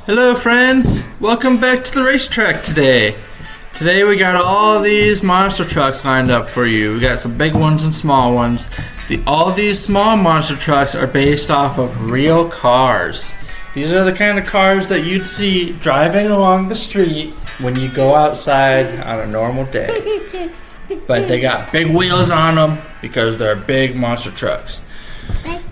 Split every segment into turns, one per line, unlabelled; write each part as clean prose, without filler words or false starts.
Hello friends, welcome back to the racetrack today. Today we got all these monster trucks lined up for you. We got some big ones and small ones. All these small monster trucks are based off of real cars. These are the kind of cars that you'd see driving along the street when you go outside on a normal day. But they got big wheels on them because they're big monster trucks.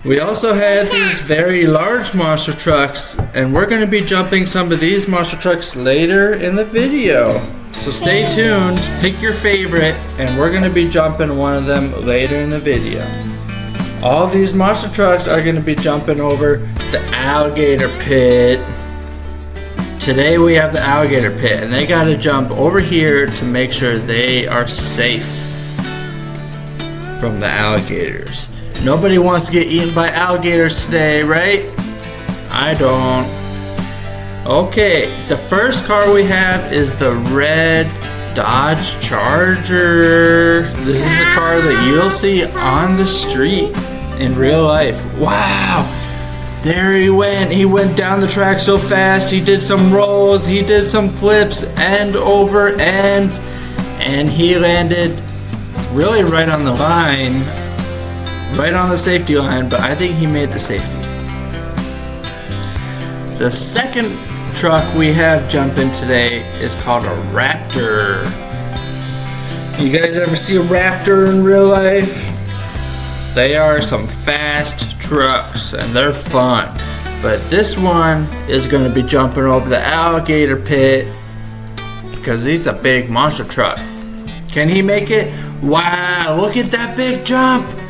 We also have these very large monster trucks, and we're going to be jumping some of these monster trucks later in the video. So stay tuned, pick your favorite, and we're going to be jumping one of them later in the video. All these monster trucks are going to be jumping over the alligator pit. Today we have the alligator pit, and they got to jump over here to make sure they are safe from the alligators. Nobody wants to get eaten by alligators today, right? I don't. Okay, the first car we have is the red Dodge Charger. This is a car that you'll see on the street in real life. Wow! There he went. He went down the track so fast. He did some rolls. He did some flips, end over end. And he landed really right on the line. Right on the safety line, but I think he made the safety. The second truck we have jumping today is called a Raptor. You guys ever see a Raptor in real life? They are some fast trucks and they're fun. But this one is going to be jumping over the alligator pit because he's a big monster truck. Can he make it? Wow, look at that big jump!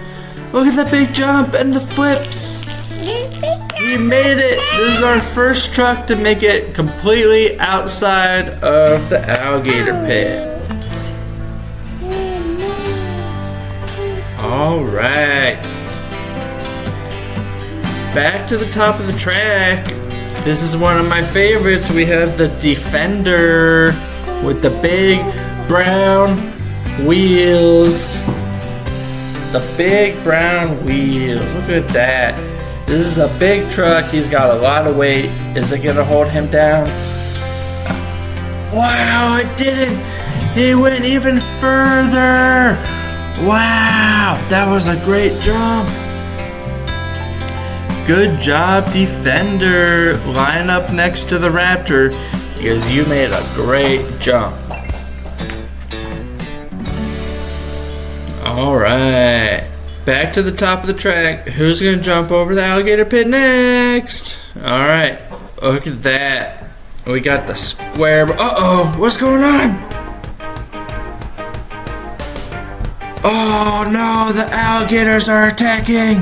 Look at the big jump and the flips. He made it. This is our first truck to make it completely outside of the alligator pit. All right. Back to the top of the track. This is one of my favorites. We have the Defender with the big brown wheels. The big brown wheels. Look at that. This is a big truck. He's got a lot of weight. Is it gonna hold him down? Wow, it didn't. He went even further. Wow, that was a great jump. Good job, Defender. Line up next to the Raptor because you made a great jump. Alright, back to the top of the track. Who's going to jump over the alligator pit next? Alright, look at that. We got the square. Uh-oh, what's going on? Oh no, the alligators are attacking.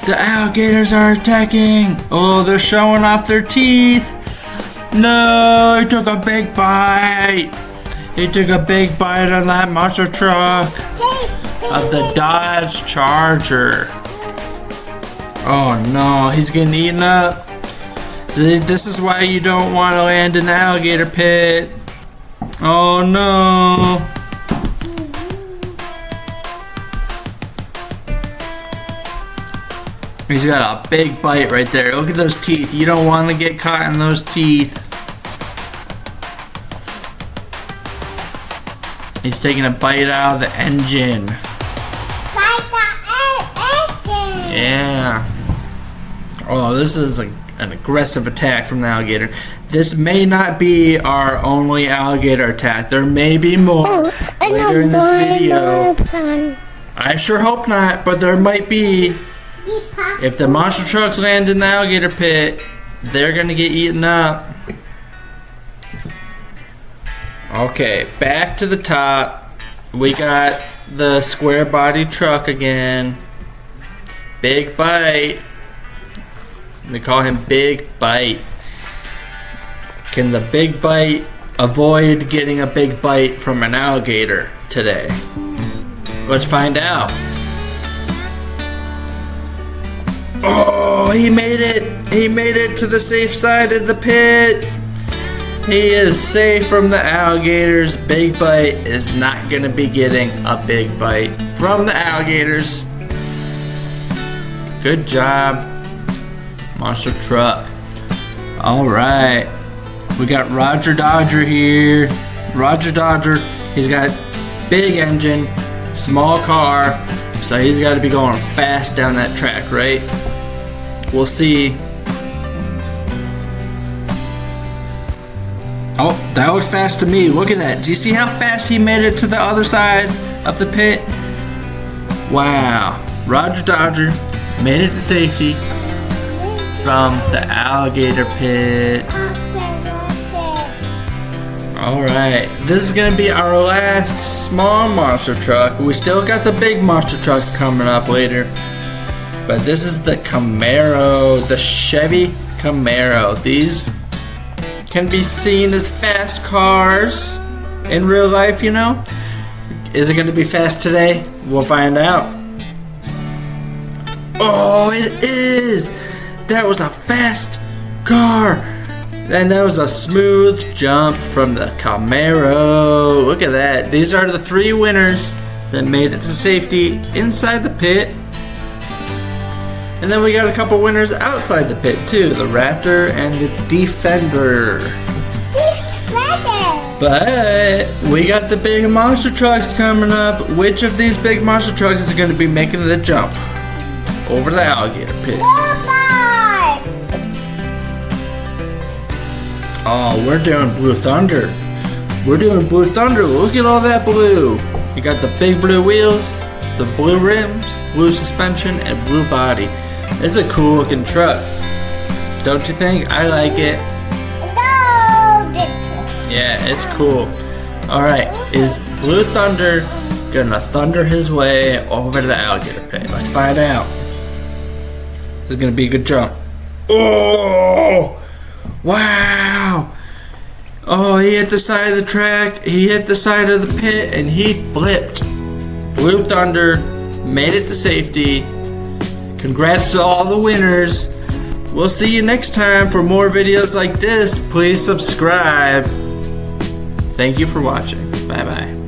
The alligators are attacking. Oh, they're showing off their teeth. No, he took a big bite. He took a big bite on that monster truck of the Dodge Charger. Oh no, he's getting eaten up. This is why you don't want to land in the alligator pit. Oh no. He's got a big bite right there. Look at those teeth. You don't want to get caught in those teeth. He's taking a bite out of the engine. Yeah. Oh, this is an aggressive attack from the alligator. This may not be our only alligator attack. There may be more later in this video. I sure hope not, but there might be. If the monster trucks land in the alligator pit, they're gonna get eaten up. Okay, back to the top. We got the square body truck again. Big Bite. We call him Big Bite. Can the Big Bite avoid getting a big bite from an alligator today? Let's find out. Oh, he made it. He made it to the safe side of the pit. He is safe from the alligators. Big Bite is not going to be getting a big bite from the alligators. Good job, monster truck. All right, we got Roger Dodger here. Roger Dodger, he's got big engine, small car, so he's got to be going fast down that track, right? We'll see. Oh, that was fast to me. Look at that. Do you see how fast he made it to the other side of the pit? Wow. Roger Dodger made it to safety from the alligator pit. Alright, this is going to be our last small monster truck. We still got the big monster trucks coming up later. But this is the Camaro, the Chevy Camaro. These can be seen as fast cars in real life, you know. Is it going to be fast today? We'll find out. Oh, it is! That was a fast car! And that was a smooth jump from the Camaro. Look at that. These are the 3 winners that made it to safety inside the pit. And then we got a couple winners outside the pit too. The Raptor and the Defender. But we got the big monster trucks coming up. Which of these big monster trucks is going to be making the jump over the alligator pit? Oh, we're doing Blue Thunder. We're doing Blue Thunder. Look at all that blue. You got the big blue wheels, the blue rims, blue suspension, and blue body. It's a cool looking truck. Don't you think? I like it. Yeah, it's cool. Alright, is Blue Thunder gonna thunder his way over to the alligator pit? Let's find out. This is gonna be a good jump. Oh! Wow! Oh, he hit the side of the track, he hit the side of the pit, and he flipped. Blue Thunder made it to safety. Congrats to all the winners. We'll see you next time for more videos like this. Please subscribe. Thank you for watching. Bye-bye.